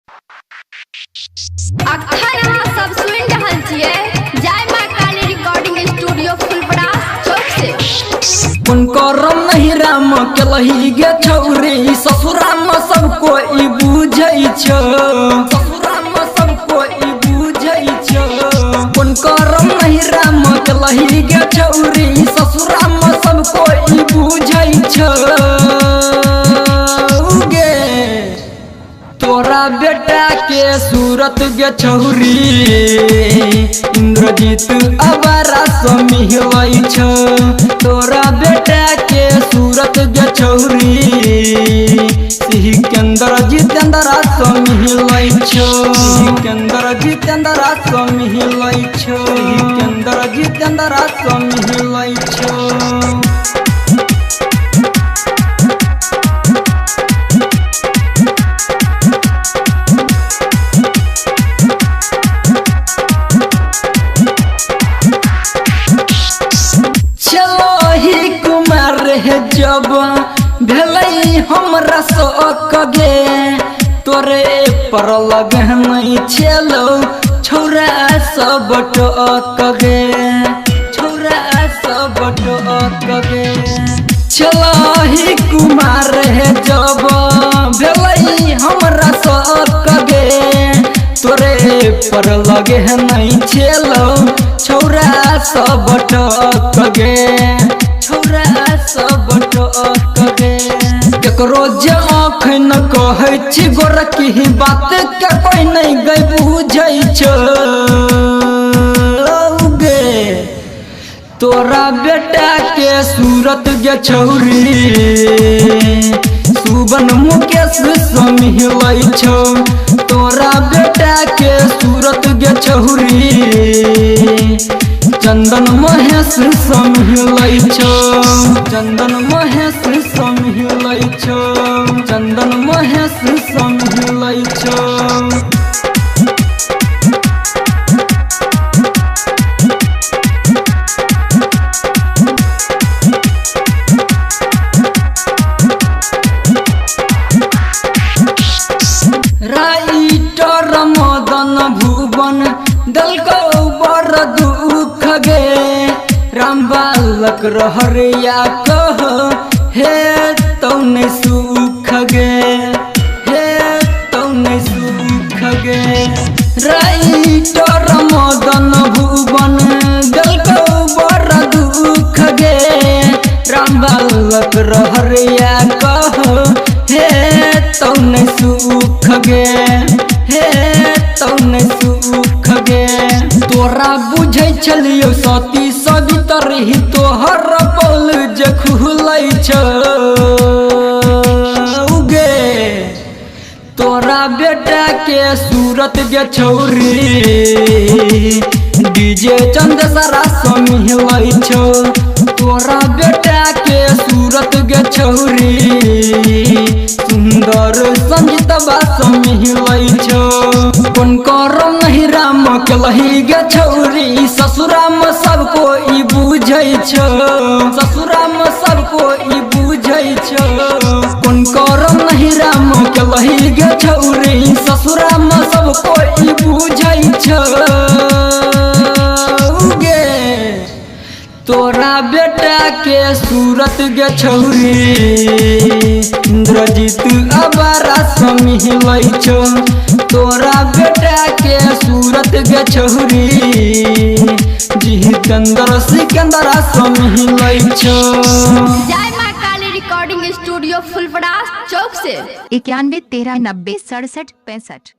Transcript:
अखन अहाँ सब सुनि रहल छियै जय मां काली रिकॉर्डिंग स्टूडियो फुलपरास चौक से। करम नहीं राम केलही गे छौरी ससुरा में सब कोई बुझै छ, ससुरा में सब कोई बुझै छ। कोन करम नहीं राम केलही गे छौरी ससुरा में सब कोई बुझै छ। गे तोरा बेटा के सूरत गे छौरी इंद्रजीत अबारा समिहै छ। तोरा बेटा के सूरत गे छौरी सिकंदर जितेंद्र समिहै छ। सिकंदर जितेंद्र समिहै छ। सिकंदर जितेंद्र समिहै छ। जब भेलै हमरा शौक गे तोरे पर लगन नहीं छेलो छौरा सब टक गे, छौरा सब टक गे। छलही कुमार है जब भेलै हमरा शौक गे तोरे पर लगे नहीं छेलो छौरा सब टक गे, छौरा सब टक गे। केकरो जे अखन कहै छी गोरकी बात के कोई नहीं गई बुझै छ। गे तोरा बेटा के सूरत गे छौरी सुबन मुकेश समिहै छ। तोरा बेटा के सूरत गे छौरी चंदन महेश समिहै छ। चंदन महेश समिहै छ। चंदन महेश समिहै छ। राइटर मदन भुवन दलको बड़ दुख गे राम बालक रहरिया कह हे तौने सुख गे, हे तौने सुख गे। राइटर मदन भुवन दलको बड़ दुख गे राम बालक रहरिया कह हे तौने सुख गे, हे तौने सुख गे। तोरा बुझै छलियो सती सवितरी तोहर पल जे खुलै छ। गे तोरा बेटा के सूरत गे छौरी डीजे चंदेसरा समिहै छ। तोरा बेटा के सूरत गे छौरी सुंदर संगीतबा समिहै छ। कोन करम नहीं राम केलही गे छौरी ससुरा में सब कोई बुझै छ, ससुरा में सब कोई बुझै छ। कोन करम नहीं राम केलही गे छौरी ससुरा में सब कोई बुझै छ। गे तोरा बेटा के सूरत गे छौरी इंद्रजीत अबारा समिहै छ। तोरा बेटा के सूरत गे छौरी जितेंद्र सिकंदर समिहै छ। जय मां काली रिकॉर्डिंग स्टूडियो फुलपरास चौक से। 91 13 90 67 65।